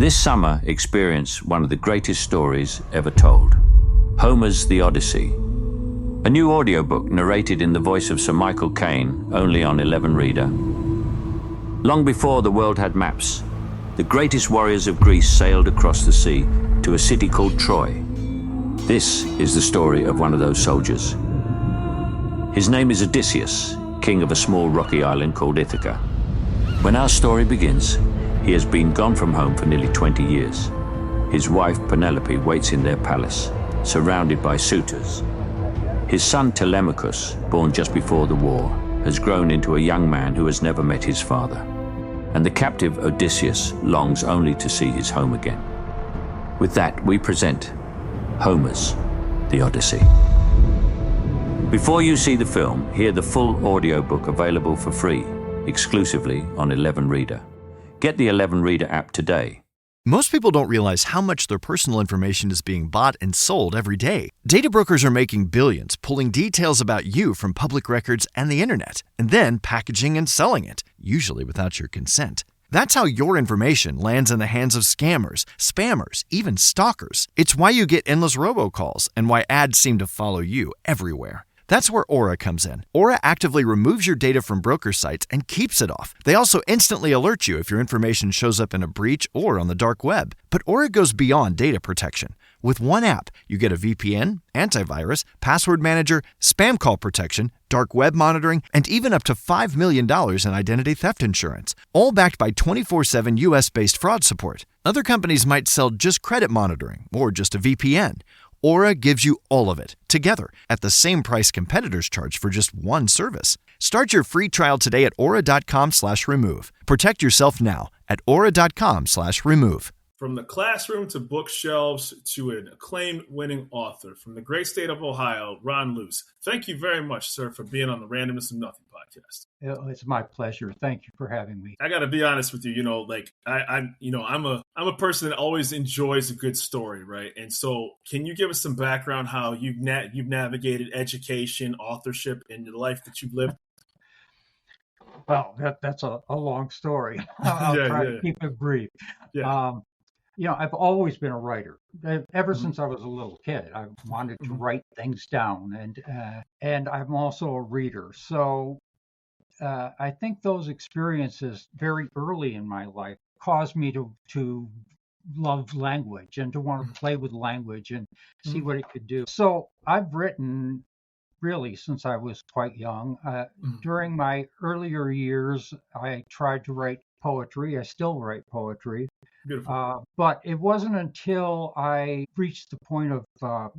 This summer, experience one of the greatest stories ever told. Homer's The Odyssey. A new audiobook narrated in the voice of Sir Michael Caine, only on 11 Reader. Long before the world had maps, the greatest warriors of Greece sailed across the sea to a city called Troy. This is the story of one of those soldiers. His name is Odysseus, king of a small rocky island called Ithaca. When our story begins, he has been gone from home for nearly 20 years. His wife, Penelope, waits in their palace, surrounded by suitors. His son, Telemachus, born just before the war, has grown into a young man who has never met his father. And the captive Odysseus longs only to see his home again. With that, we present Homer's The Odyssey. Before you see the film, hear the full audiobook available for free, exclusively on 11 Reader. Get the 11 Reader app today. Most people don't realize how much their personal information is being bought and sold every day. Data brokers are making billions, pulling details about you from public records and the internet, and then packaging and selling it, usually without your consent. That's how your information lands in the hands of scammers, spammers, even stalkers. It's why you get endless robocalls and why ads seem to follow you everywhere. That's where Aura comes in. Aura actively removes your data from broker sites and keeps it off. They also instantly alert you if your information shows up in a breach or on the dark web. But Aura goes beyond data protection. With one app, you get a VPN, antivirus, password manager, spam call protection, dark web monitoring, and even up to $5 million in identity theft insurance, all backed by 24/7 US-based fraud support. Other companies might sell just credit monitoring or just a VPN. Aura gives you all of it, together, at the same price competitors charge for just one service. Start your free trial today at aura.com/remove. Protect yourself now at aura.com/remove. From the classroom to bookshelves to an acclaimed winning author from the great state of Ohio, Ron Luce. Thank you very much, sir, for being on the Randomness of Nothing podcast. It's my pleasure. Thank you for having me. I got to be honest with you. I'm a person that always enjoys a good story, right? And so, can you give us some background how you've navigated education, authorship, and the life that you've lived? Well, that's a long story. I'll try to keep it brief. Yeah. I've always been a writer. Ever since I was a little kid, I wanted to write things down, and I'm also a reader. So I think those experiences very early in my life caused me to love language and to want to play with language and see what it could do. So I've written really since I was quite young. During my earlier years, I tried to write poetry. I still write poetry. Beautiful. But it wasn't until I reached the point of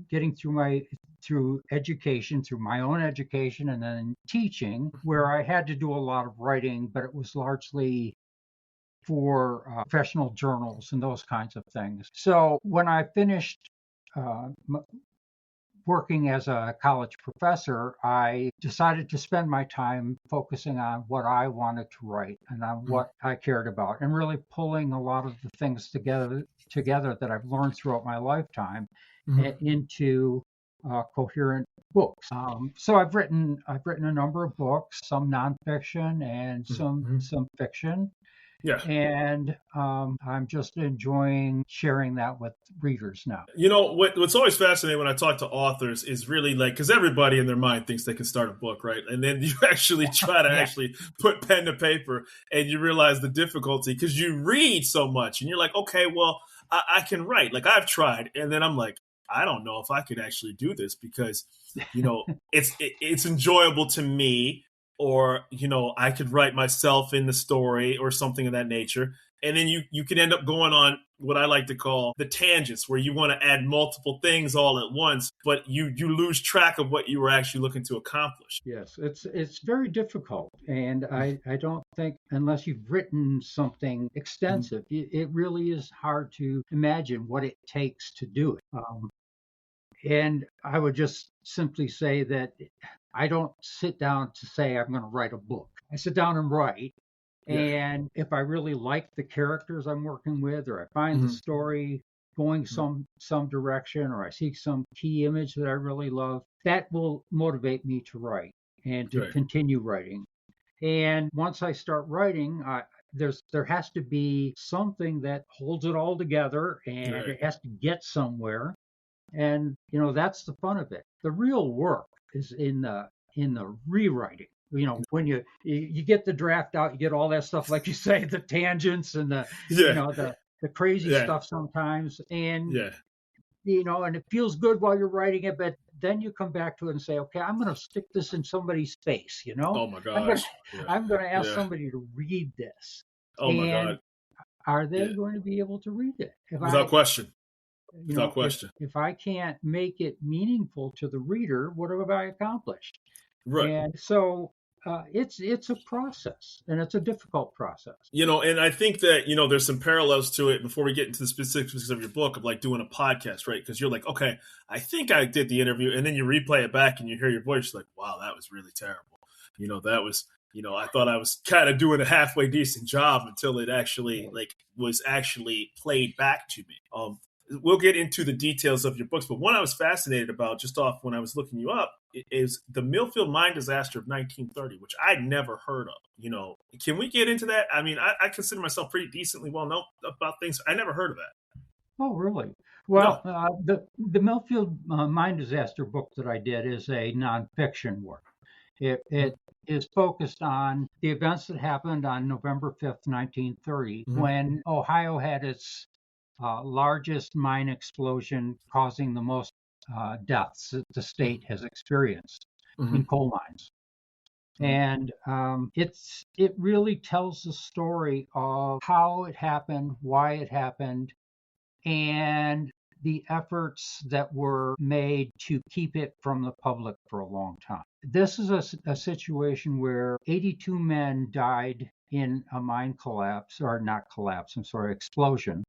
getting through education, through my own education and then teaching, where I had to do a lot of writing, but it was largely for professional journals and those kinds of things. So when I finished working as a college professor, I decided to spend my time focusing on what I wanted to write and on what I cared about, and really pulling a lot of the things together that I've learned throughout my lifetime into coherent books. So I've written a number of books, some nonfiction and some fiction. Yeah. And I'm just enjoying sharing that with readers now. What's always fascinating when I talk to authors is really because everybody in their mind thinks they can start a book, right? And then you actually try to actually put pen to paper and you realize the difficulty because you read so much and you're like, okay, well, I can write. Like I've tried. And then I'm like, I don't know if I could actually do this because, it's enjoyable to me. Or, I could write myself in the story or something of that nature. And then you can end up going on what I like to call the tangents, where you want to add multiple things all at once, but you lose track of what you were actually looking to accomplish. Yes, it's very difficult. And I don't think, unless you've written something extensive, it really is hard to imagine what it takes to do it. And I would just simply say that I don't sit down to say I'm going to write a book. I sit down and write. Yeah. And if I really like the characters I'm working with, or I find the story going some direction, or I see some key image that I really love, that will motivate me to write and to continue writing. And once I start writing, there has to be something that holds it all together, and Right. it has to get somewhere. And that's the fun of it. The real work is in the rewriting. When you get the draft out, you get all that stuff, like you say, the tangents and Yeah. the crazy Yeah. stuff sometimes, and Yeah. and it feels good while you're writing it, but then you come back to it and say, okay, I'm going to stick this in somebody's face. Oh my I'm going gosh. Yeah. I'm going to ask Yeah. somebody to read this, Oh my and God. are they Yeah. going to be able to read it? Without question. Without If question. I can't make it meaningful to the reader, what have I accomplished? Right. And so it's a process, and it's a difficult process. And I think that, there's some parallels to it before we get into the specifics of your book of like doing a podcast, right? Because you're like, okay, I think I did the interview, and then you replay it back and you hear your voice like, wow, that was really terrible. That was, I thought I was kind of doing a halfway decent job until it actually was actually played back to me. We'll get into the details of your books, but one I was fascinated about just off when I was looking you up is the Millfield mine disaster of 1930, which I'd never heard of. Can we get into that? I mean, I consider myself pretty decently well known about things. I never heard of that. Oh, really? Well, No. the Millfield mine disaster book that I did is a nonfiction work. It is focused on the events that happened on November 5th, 1930, when Ohio had its largest mine explosion, causing the most deaths that the state has experienced in coal mines. And it really tells the story of how it happened, why it happened, and the efforts that were made to keep it from the public for a long time. This is a situation where 82 men died in a mine collapse, or not collapse, I'm sorry, explosion.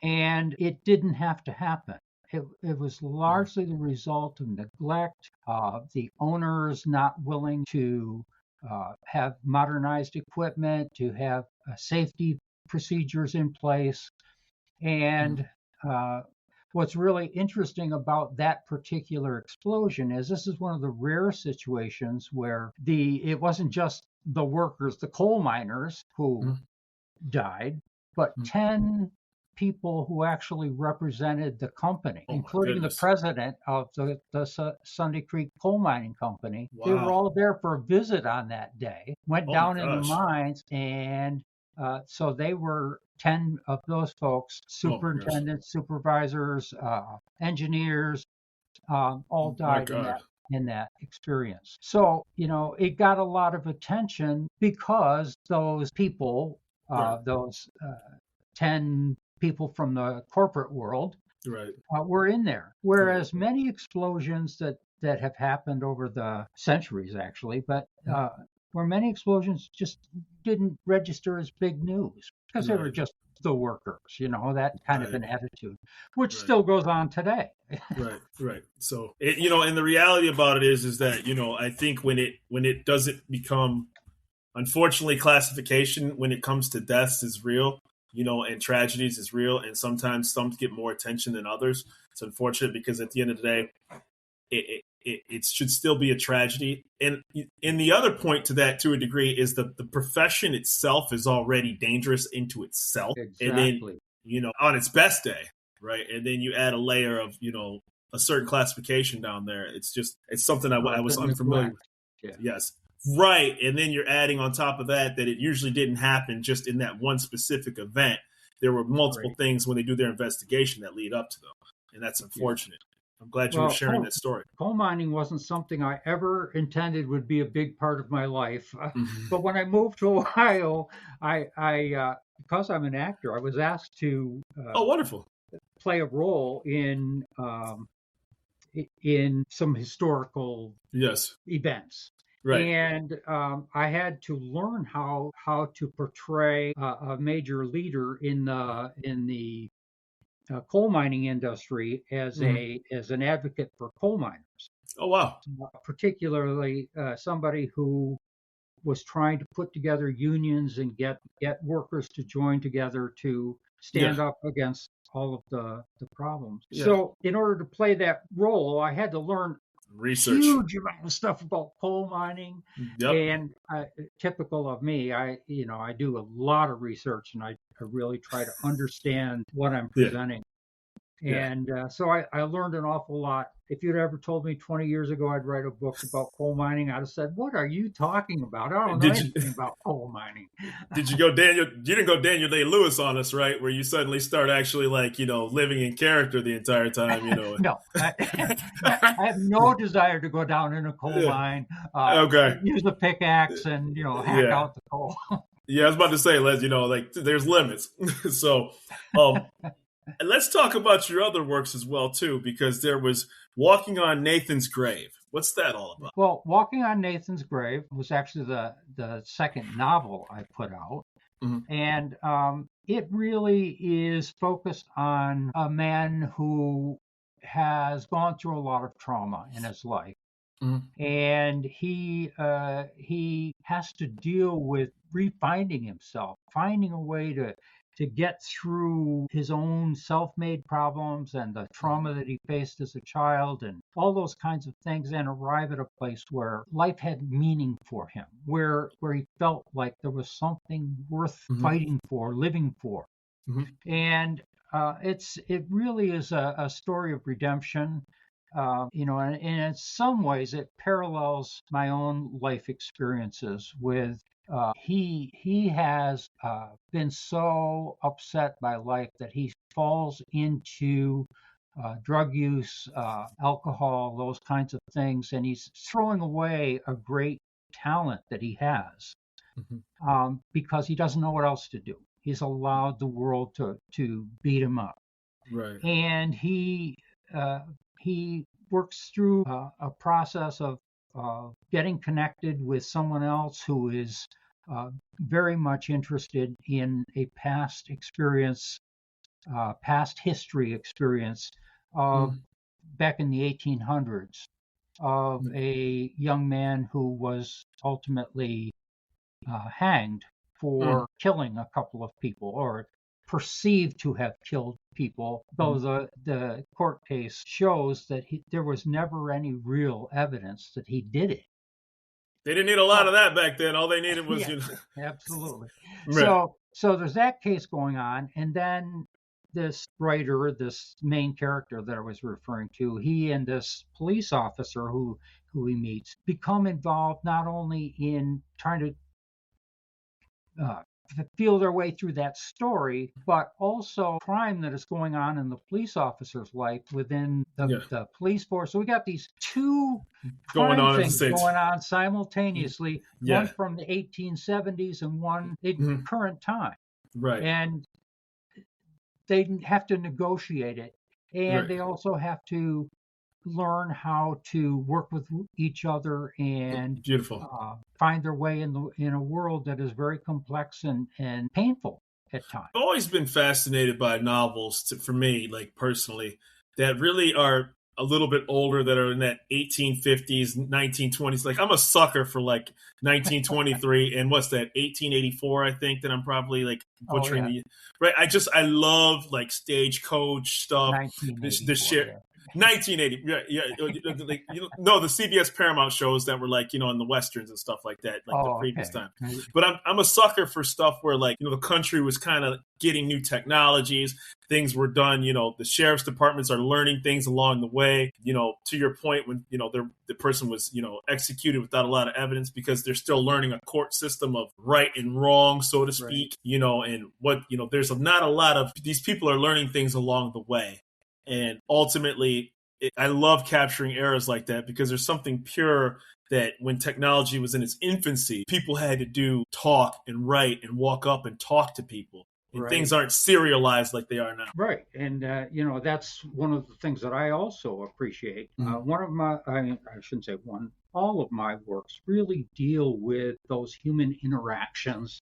And it didn't have to happen. It was largely the result of neglect, the owners not willing to have modernized equipment, to have safety procedures in place. And what's really interesting about that particular explosion is this is one of the rare situations where it wasn't just the workers, the coal miners who died, but 10 people who actually represented the company, including the president of the Sunday Creek Coal Mining Company. Wow. They were all there for a visit on that day, went down in the mines, and so they were 10 of those folks, superintendents, supervisors, engineers, all died in that experience. So, it got a lot of attention because those people, those 10 people from the corporate world were in there. Whereas many explosions that have happened over the centuries, actually, but where many explosions just didn't register as big news because they were just the workers, that kind of an attitude, which still goes on today. Right. So, and the reality about it is that, I think when it doesn't become, unfortunately, classification when it comes to deaths is real, and tragedies is real. And sometimes some get more attention than others. It's unfortunate because at the end of the day, it should still be a tragedy. And the other point to that, to a degree, is the profession itself is already dangerous into itself. Exactly. And then, on its best day, right? And then you add a layer of, a certain classification down there. It's something I was unfamiliar with. Yeah. Yes. Right. And then you're adding on top of that it usually didn't happen just in that one specific event. There were multiple things when they do their investigation that lead up to them. And that's unfortunate. Yeah. I'm glad you were sharing that story. Coal mining wasn't something I ever intended would be a big part of my life. But when I moved to Ohio, I because I'm an actor, I was asked to wonderful. play a role in some historical events. Right. And I had to learn how to portray a major leader in the coal mining industry as an advocate for coal miners. Oh wow! Particularly somebody who was trying to put together unions and get workers to join together to stand up against all of the problems. Yeah. So in order to play that role, I had to learn Research. huge amount of stuff about coal mining, Yep. and typical of me, I do a lot of research, and I really try to understand what I'm Yeah. presenting. Yeah. And so I learned an awful lot. If you'd ever told me 20 years ago I'd write a book about coal mining, I'd have said, "What are you talking about? I don't know Did you anything about coal mining." did you go Daniel? You didn't go Daniel Day-Lewis on us, right? Where you suddenly start actually like living in character the entire time. No, I have no desire to go down in a coal Yeah. mine, Okay. use a pickaxe, and hack Yeah. out the coal. Yeah, I was about to say, Les, like there's limits. So, um, let's talk about your other works as well too, because there was Walking on Nathan's Grave. What's that all about? Well, Walking on Nathan's Grave was actually the second novel I put out. Mm-hmm. And it really is focused on a man who has gone through a lot of trauma in his life. Mm-hmm. And he has to deal with refinding himself, finding a way to get through his own self-made problems and the trauma that he faced as a child and all those kinds of things, and arrive at a place where life had meaning for him, where he felt like there was something worth Mm-hmm. fighting for, living for. Mm-hmm. And it really is a story of redemption. And in some ways it parallels my own life experiences with he has been so upset by life that he falls into drug use, alcohol, those kinds of things, and he's throwing away a great talent that he has because he doesn't know what else to do. He's allowed the world to beat him up, Right. and he works through a process of getting connected with someone else who is very much interested in a past experience, past history experience of back in the 1800s of a young man who was ultimately hanged for killing a couple of people, or perceived to have killed people, though the court case shows that there was never any real evidence that he did it. They didn't need a lot of that back then. All they needed was, Yes, absolutely. Right. So there's that case going on, and then this writer, this main character that I was referring to, he and this police officer who he meets become involved not only in trying to feel their way through that story, but also crime that is going on in the police officer's life within the police force. So we got these two going on things going on simultaneously, one from the 1870s and one in current time. Right. And they have to negotiate it. And they also have to learn how to work with each other and find their way in a world that is very complex and painful at times. I've always been fascinated by novels, for me, like personally, that really are a little bit older, that are in that 1850s, 1920s. Like I'm a sucker for like 1923 and what's that, 1884, I think, that I'm probably like butchering the right. I love like Stagecoach stuff. The share. 1980, no, the CBS Paramount shows that were like, in the Westerns and stuff like that, like the previous time. But I'm a sucker for stuff where like, the country was kind of getting new technologies, things were done, the sheriff's departments are learning things along the way, to your point when, the person was, executed without a lot of evidence because they're still learning a court system of right and wrong, so to speak, and what, there's not a lot of, these people are learning things along the way. And ultimately, I love capturing eras like that because there's something pure that when technology was in its infancy, people had to talk and write and walk up and talk to people. And things aren't serialized like they are now. Right. And, that's one of the things that I also appreciate. One of my, I shouldn't say one, all of my works really deal with those human interactions,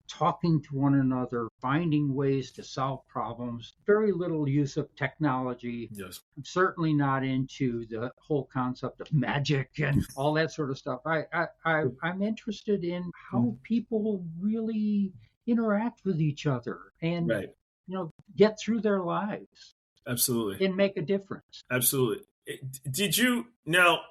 talking to one another, finding ways to solve problems, very little use of technology. Yes. I'm certainly not into the whole concept of magic and all that sort of stuff. I'm interested in how people really interact with each other and get through their lives. Absolutely. And make a difference. Absolutely. Did you now?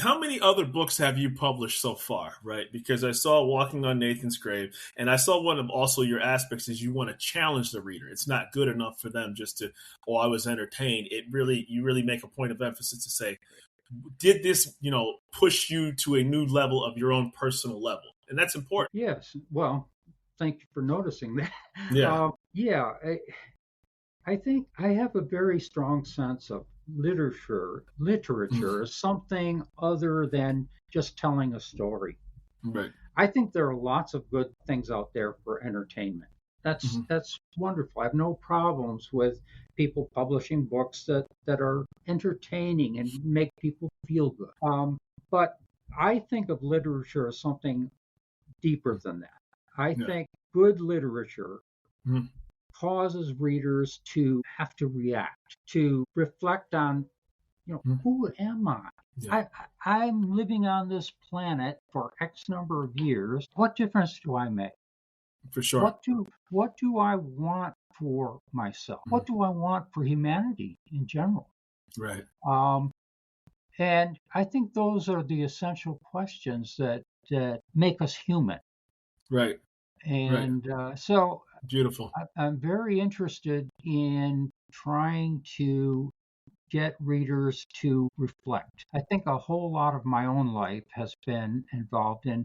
How many other books have you published so far? Right, because I saw Walking on Nathan's Grave, and I saw one of also your aspects is you want to challenge the reader. It's not good enough for them just to, oh, I was entertained. You really make a point of emphasis to say, did this, push you to a new level of your own personal level, and that's important. Yes. Well, thank you for noticing that. Yeah. Yeah. I think I have a very strong sense of literature Mhm. as something other than just telling a story. Right. I think there are lots of good things out there for entertainment. Hmm. That's wonderful. I have no problems with people publishing books that are entertaining and make people feel good. But I think of literature as something deeper than that. I Yeah. think good literature Mhm. causes readers to have to react, to reflect on, Mhm. who am I? Yeah. I'm living on this planet for X number of years. What difference do I make? For sure. What do I want for myself? Mhm. What do I want for humanity in general? Right. Um, and I think those are the essential questions that make us human. Right. Right. And so Beautiful. I'm very interested in trying to get readers to reflect. I think a whole lot of my own life has been involved in,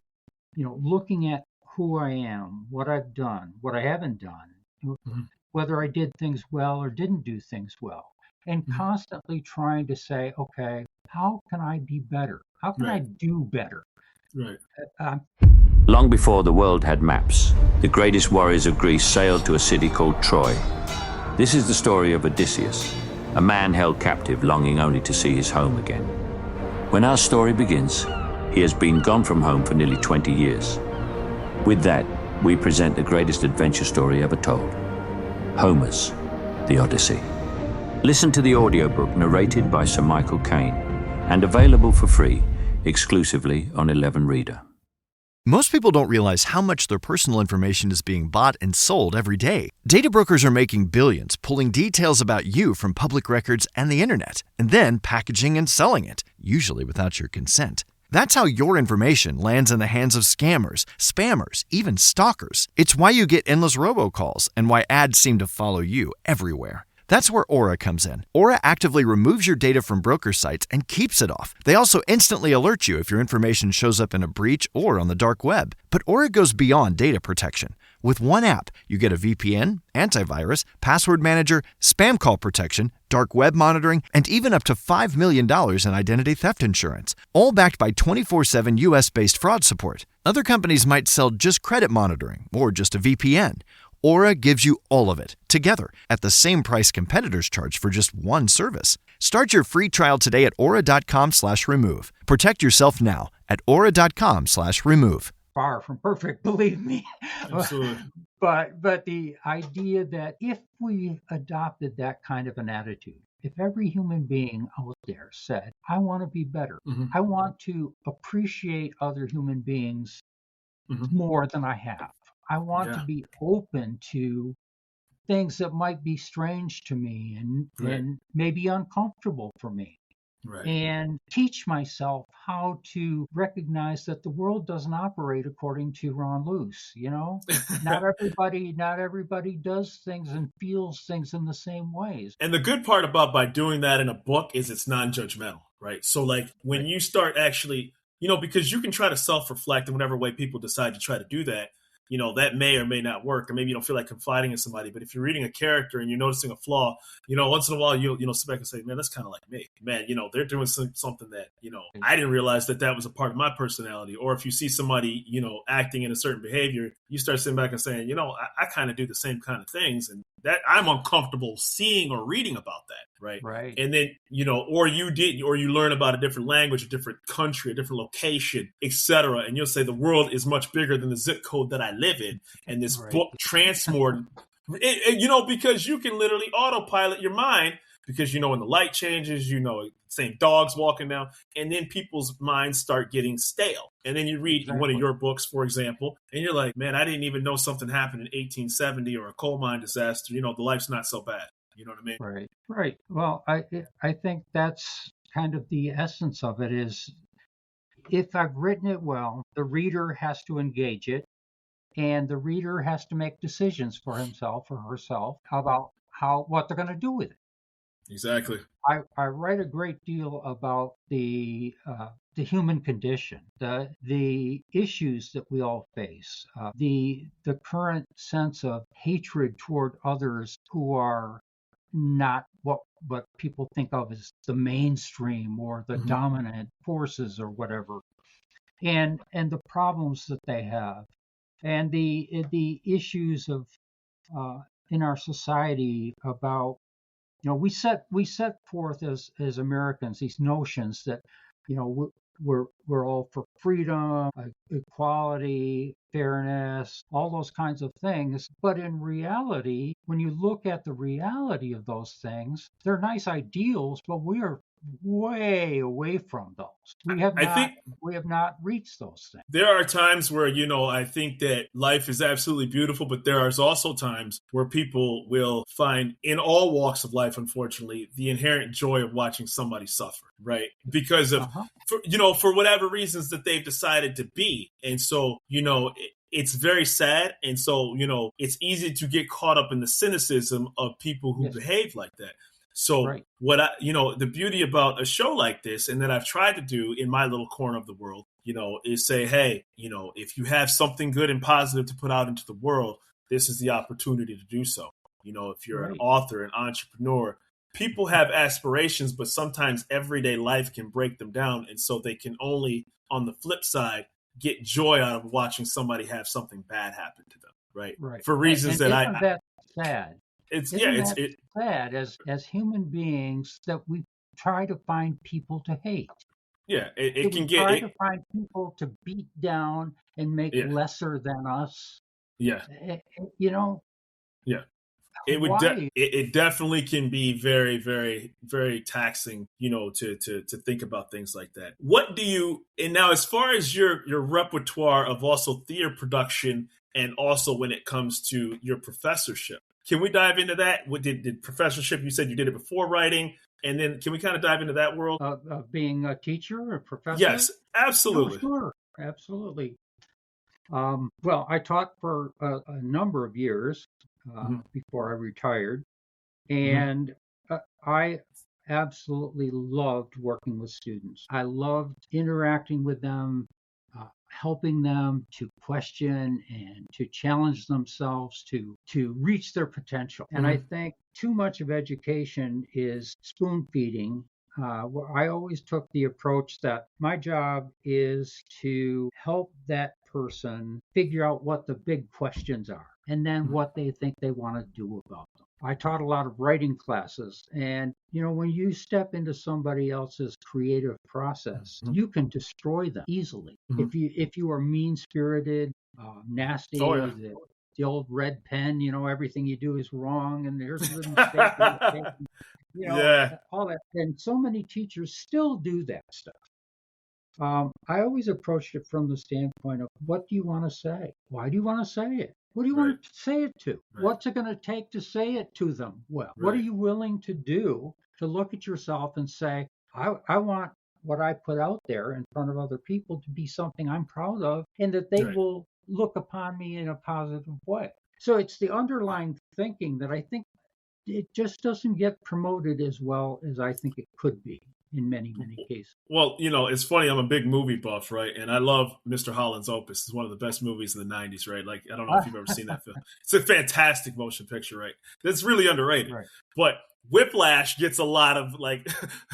looking at who I am, what I've done, what I haven't done, Mhm. whether I did things well or didn't do things well, and Mhm. constantly trying to say, okay, how can I be better? How can I Right. do better? Right. Um, Long before the world had maps, the greatest warriors of Greece sailed to a city called Troy. This is the story of Odysseus, a man held captive longing only to see his home again. When our story begins, he has been gone from home for nearly 20 years. With that, we present the greatest adventure story ever told, Homer's The Odyssey. Listen to the audiobook narrated by Sir Michael Caine and available for free exclusively on 11 Reader. Most people don't realize how much their personal information is being bought and sold every day. Data brokers are making billions pulling details about you from public records and the internet, and then packaging and selling it, usually without your consent. That's how your information lands in the hands of scammers, spammers, even stalkers. It's why you get endless robocalls and why ads seem to follow you everywhere. That's where Aura comes in. Aura actively removes your data from broker sites and keeps it off. They also instantly alert you if your information shows up in a breach or on the dark web. But Aura goes beyond data protection. With one app, you get a VPN, antivirus, password manager, spam call protection, dark web monitoring, and even up to $5 million in identity theft insurance, all backed by 24/7 US-based fraud support. Other companies might sell just credit monitoring or just a VPN. Aura gives you all of it, together, at the same price competitors charge for just one service. Start your free trial today at aura.com/remove. Protect yourself now at aura.com/remove. far from perfect, believe me. Absolutely. But the idea that if we adopted that kind of an attitude, if every human being out there said, I want to be better, Hmm. I want to appreciate other human beings Hmm. more than I have, I want to Yeah. be open to things that might be strange to me Right. and maybe uncomfortable for me, Right. and teach myself how to recognize that the world doesn't operate according to Ron Luce. Not everybody does things and feels things in the same ways. And the good part about by doing that in a book is it's non-judgmental, right? So like when Right. you start actually, because you can try to self-reflect in whatever way people decide to try to do that, that may or may not work, or maybe you don't feel like confiding in somebody. But if you're reading a character and you're noticing a flaw, once in a while you'll sit back and say, man, that's kind of like me. Man, they're doing something that, I didn't realize that was a part of my personality. Or if you see somebody, acting in a certain behavior, you start sitting back and saying, I kind of do the same kind of things, and that I'm uncomfortable seeing or reading about that. Right. Right. And then, or you learn about a different language, a different country, a different location, etc. And you'll say the world is much bigger than the zip code that I live in. And this Right. book transported, because you can literally autopilot your mind because, when the light changes, same dogs walking down, and then people's minds start getting stale. And then you read one of Exactly. your books, for example, and you're like, man, I didn't even know something happened in 1870 or a coal mine disaster. The life's not so bad. You know what I mean? Right. Right. Well, I think that's kind of the essence of it is, if I've written it well, the reader has to engage it, and the reader has to make decisions for himself or herself about what they're going to do with it. Exactly. I write a great deal about the human condition, the issues that we all face, the current sense of hatred toward others who are not what people think of as the mainstream or the dominant forces or whatever, and the problems that they have, and the issues of in our society about, we set forth as Americans these notions that, we're all for freedom, equality, fairness, all those kinds of things. But in reality, when you look at the reality of those things, they're nice ideals, but we are way away from those. I think We have not reached those things. there are times where, I think that life is absolutely beautiful, but there are also times where people will find, in all walks of life, unfortunately, the inherent joy of watching somebody suffer, right? Because of, for whatever reasons that they've decided to be. And so, it's very sad. And so, it's easy to get caught up in the cynicism of people who behave like that. So what the beauty about a show like this, and that I've tried to do in my little corner of the world, is say, hey, if you have something good and positive to put out into the world, this is the opportunity to do so. If you're an author, an entrepreneur, people have aspirations, but sometimes everyday life can break them down. And so they can only, on the flip side, get joy out of watching somebody have something bad happen to them. Right. For reasons and that's sad. It's sad as human beings that we try to find people to hate. Yeah, it can try to find people to beat down and make lesser than us. Yeah. Yeah. It definitely can be very, very, very taxing, to think about things like that. What do you, and now as far as your repertoire of also theater production, and also when it comes to your professorship, can we dive into that? What did professorship, you said you did it before writing, and then can we kind of dive into that world? Being a teacher or professor? Yes, absolutely. Oh, sure, absolutely. Well, I taught for a number of years before I retired, and I absolutely loved working with students. I loved interacting with them, helping them to question and to challenge themselves to reach their potential. And I think too much of education is spoon feeding. I always took the approach that my job is to help that person figure out what the big questions are, and then what they think they want to do about them. I taught a lot of writing classes, and when you step into somebody else's creative process, you can destroy them easily. If you are mean-spirited, nasty, the old red pen, everything you do is wrong, and there's the mistake. All that. And so many teachers still do that stuff. I always approached it from the standpoint of, what do you want to say? Why do you want to say it? What do you want to say it to? What's it going to take to say it to them? Well, what are you willing to do to look at yourself and say, I want what I put out there in front of other people to be something I'm proud of, and that they will look upon me in a positive way. So it's the underlying thinking that I think it just doesn't get promoted as well as I think it could be in many, many cases. Well, it's funny. I'm a big movie buff, right? And I love Mr. Holland's Opus. It's one of the best movies in the 90s, right? Like, I don't know if you've ever seen that film. It's a fantastic motion picture, right? That's really underrated. Right. But Whiplash gets a lot of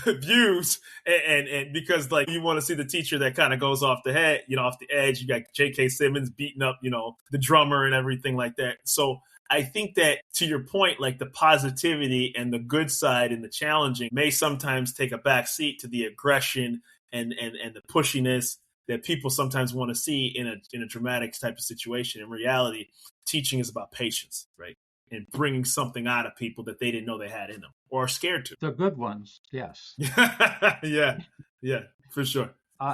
views, and because you want to see the teacher that kind of goes off the head, off the edge. You got J.K. Simmons beating up, the drummer and everything like that. So I think that, to your point, the positivity and the good side and the challenging may sometimes take a back seat to the aggression and the pushiness that people sometimes want to see in a dramatic type of situation. In reality, teaching is about patience, right? And bringing something out of people that they didn't know they had in them or are scared to. The good ones, yes. Yeah, for sure.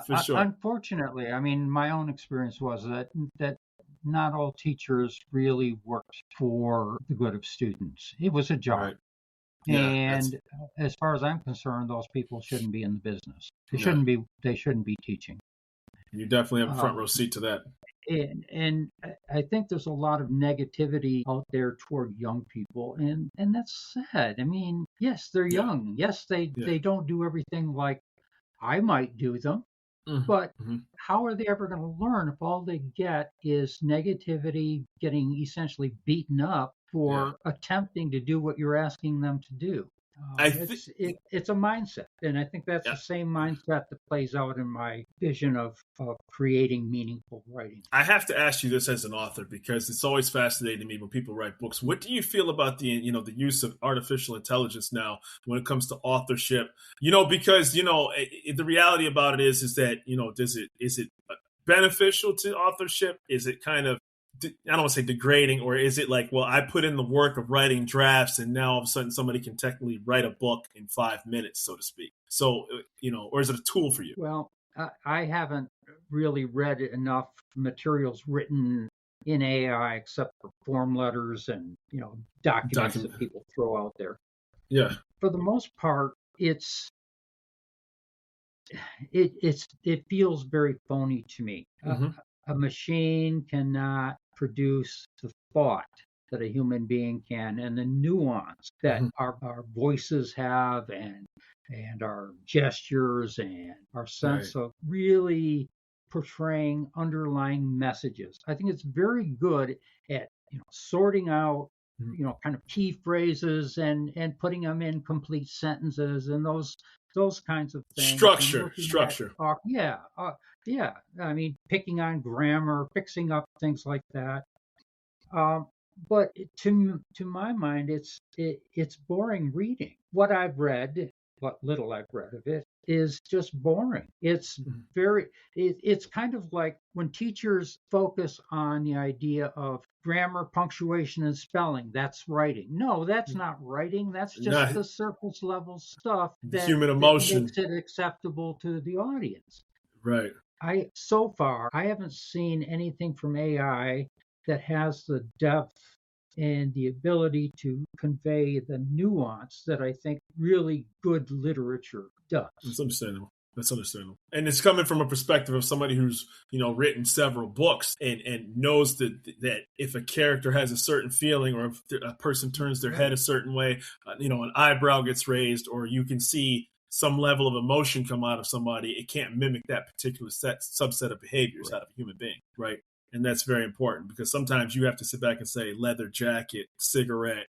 For sure. Unfortunately, I mean, my own experience was that not all teachers really worked for the good of students. It was a job. Yeah, And as far as I'm concerned, those people shouldn't be in the business. They yeah. shouldn't be. They shouldn't be teaching. You definitely have a front Um, row seat to that. and I think there's a lot of negativity out there toward young people, and that's sad. I mean, yes, they're Yeah, young. Yes, yeah. they don't do everything like I might do them, but Mm-hmm. how are they ever going to learn if all they get is negativity, getting essentially beaten up Yeah. for attempting to do what you're asking them to do? I think. It's a mindset, and I think that's Yeah. the same mindset that plays out in my vision of creating meaningful writing. I have to ask you this as an author because it's always fascinating to me when people write books. What do you feel about the use of artificial intelligence now when it comes to authorship? Because the reality about it is that is it beneficial to authorship? Is it kind of, I don't want to say degrading, or is it like, well, I put in the work of writing drafts and now all of a sudden somebody can technically write a book in 5 minutes, so to speak. So, or is it a tool for you? Well, I haven't really read enough materials written in AI except for form letters and documents that people throw out there. Yeah. For the most part, it feels very phony to me. Mm-hmm. A machine cannot produce the thought that a human being can, and the nuance that our voices have, and our gestures, and our sense of really portraying underlying messages. I think it's very good at sorting out kind of key phrases and putting them in complete sentences and those kinds of things. Structure. Yeah. I mean, picking on grammar, fixing up things like that. But to my mind, it's boring reading. What little I've read of it, is just boring. It's it's kind of like when teachers focus on the idea of grammar, punctuation, and spelling. That's writing. No, that's not writing. That's just the surface level stuff that human emotion makes it acceptable to the audience. Right. So far, I haven't seen anything from AI that has the depth and the ability to convey the nuance that I think really good literature does. That's understandable. And it's coming from a perspective of somebody who's, written several books and knows that if a character has a certain feeling, or if a person turns their head a certain way, an eyebrow gets raised, or you can see some level of emotion come out of somebody, it can't mimic that particular subset of behaviors out of a human being, right? And that's very important, because sometimes you have to sit back and say leather jacket, cigarette,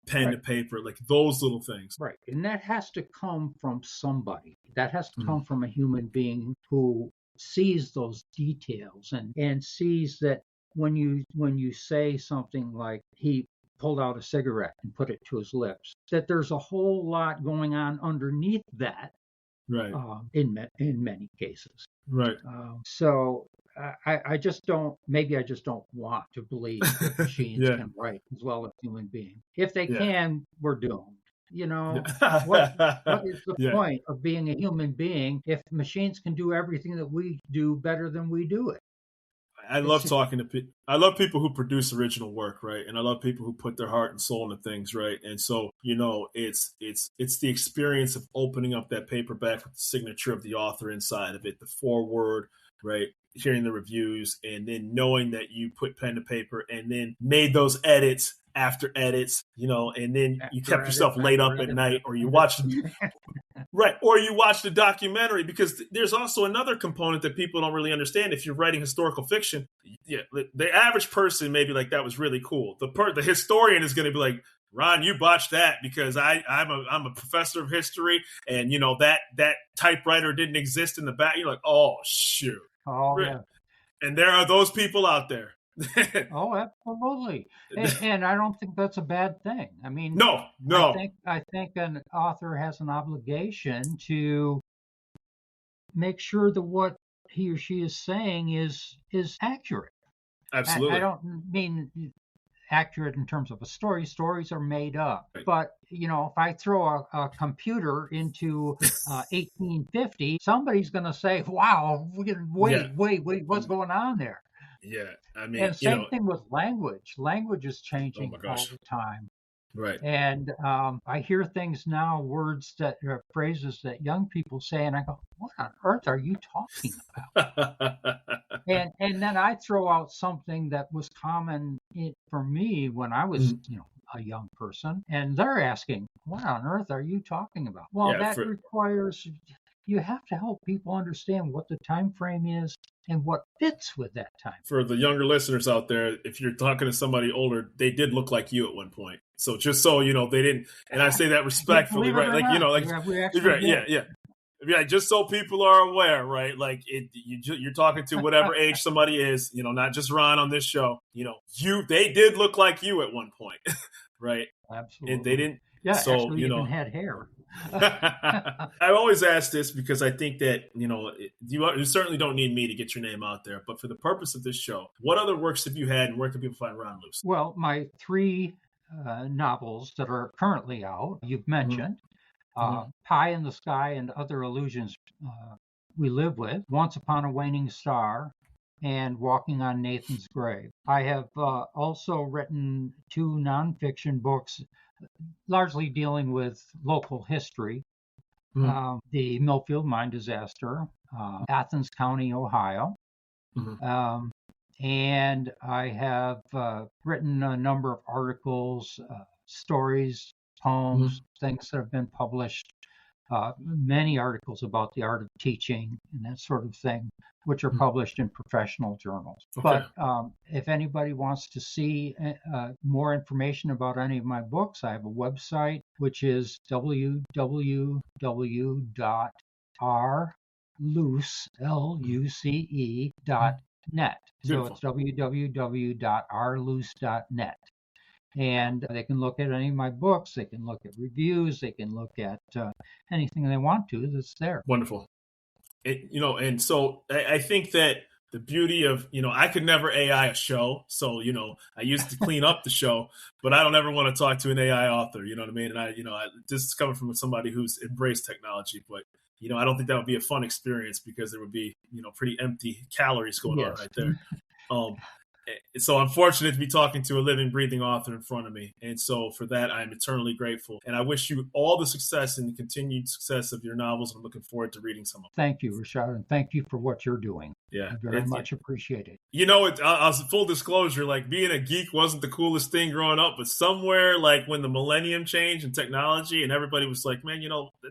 pen to paper, like those little things. Right. And that has to come from somebody. That has to come from a human being who sees those details and sees that when you say something like he pulled out a cigarette and put it to his lips, that there's a whole lot going on underneath that. Right. In many cases. Right. So I just don't want to believe that machines can write as well as human beings. If they can, we're doomed. What is the point of being a human being if machines can do everything that we do better than we do it? I love talking to people. I love people who produce original work, right? And I love people who put their heart and soul into things, right? And so, it's the experience of opening up that paperback with the signature of the author inside of it, the foreword, right? Hearing the reviews, and then knowing that you put pen to paper and then made those edits after edits, and then you kept yourself laid up at night, or you watched right, or you watch the documentary, because there's also another component that people don't really understand. If you're writing historical fiction, the average person may be like, that was really cool. The historian is going to be like, Ron, you botched that because I'm a professor of history, and that typewriter didn't exist in the back. You're like, oh shoot. Oh yeah. And there are those people out there. Oh, absolutely. And I don't think that's a bad thing. I mean, no. I think an author has an obligation to make sure that what he or she is saying is accurate. Absolutely. I don't mean accurate in terms of a story. Stories are made up. Right. But, if I throw a computer into 1850, somebody's going to say, wow, wait, what's going on there? Yeah, I mean, and same thing with language. Language is changing all the time. Right. And I hear things now, words that phrases that young people say, and I go, "What on earth are you talking about?" And then I throw out something that was common for me when I was, a young person, and they're asking, "What on earth are you talking about?" Well, Yeah, that requires you have to help people understand what the time frame is and what fits with that time. for the younger listeners out there, if you're talking to somebody older, they did look like you at one point. So just so you know, they didn't, and I say that respectfully, Believe it right? or Like, not, like, we actually right, yeah, did. yeah. Yeah, just so people are aware, right? Like you're talking to whatever age somebody is, not just Ron on this show. They did look like you at one point, right? Absolutely. And they didn't. Yeah, So actually even had hair. I always ask this because I think that you certainly don't need me to get your name out there, but for the purpose of this show, what other works have you had, and where can people find Ron Luce? Well, my 3 novels that are currently out, you've mentioned. Pie in the Sky and Other Illusions We Live With, Once Upon a Waning Star, and Walking on Nathan's Grave. I have also written 2 nonfiction books, largely dealing with local history. The Millfield Mine Disaster, Athens County, Ohio. And I have written a number of articles, stories, poems, things that have been published, many articles about the art of teaching and that sort of thing, which are published in professional journals. Okay. But if anybody wants to see more information about any of my books, I have a website, which is www.rluce.net. So it's www.rluce.net. And they can look at any of my books. They can look at reviews. They can look at anything they want to that's there. Wonderful. And so I think that the beauty of, I could never AI a show. So, I used to clean up the show, but I don't ever want to talk to an AI author. You know what I mean? And this is coming from somebody who's embraced technology, but, I don't think that would be a fun experience because there would be, pretty empty calories going on right there. So I'm fortunate to be talking to a living, breathing author in front of me. And so for that, I'm eternally grateful. And I wish you all the success and the continued success of your novels. I'm looking forward to reading some of them. Thank you, Rashad, and thank you for what you're doing. Yeah. I very much appreciate it. Full disclosure, like being a geek wasn't the coolest thing growing up, but somewhere like when the millennium changed and technology and everybody was like, man,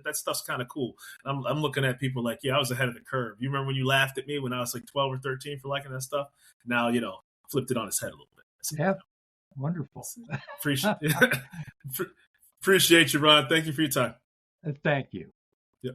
that stuff's kind of cool. I'm looking at people like, yeah, I was ahead of the curve. You remember when you laughed at me when I was like 12 or 13 for liking that stuff? Now, flipped it on its head a little bit. So, yeah, wonderful. Appreciate you, Ron. Thank you for your time. Thank you.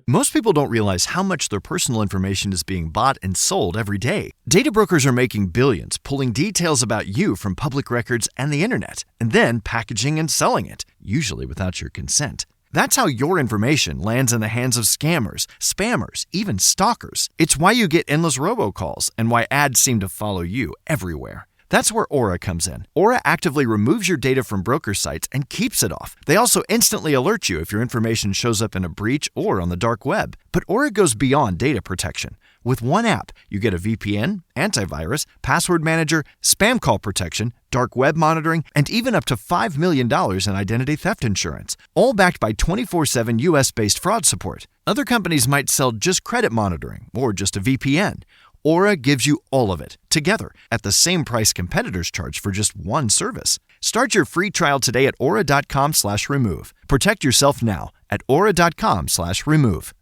Most people don't realize how much their personal information is being bought and sold every day. Data brokers are making billions, pulling details about you from public records and the internet, and then packaging and selling it, usually without your consent. That's how your information lands in the hands of scammers, spammers, even stalkers. It's why you get endless robocalls and why ads seem to follow you everywhere. That's where Aura comes in. Aura actively removes your data from broker sites and keeps it off. They also instantly alert you if your information shows up in a breach or on the dark web. But Aura goes beyond data protection. With one app, you get a VPN, antivirus, password manager, spam call protection, dark web monitoring, and even up to $5 million in identity theft insurance, all backed by 24/7 US-based fraud support. Other companies might sell just credit monitoring or just a VPN. Aura gives you all of it, together, at the same price competitors charge for just one service. Start your free trial today at aura.com/remove. Protect yourself now at aura.com/remove.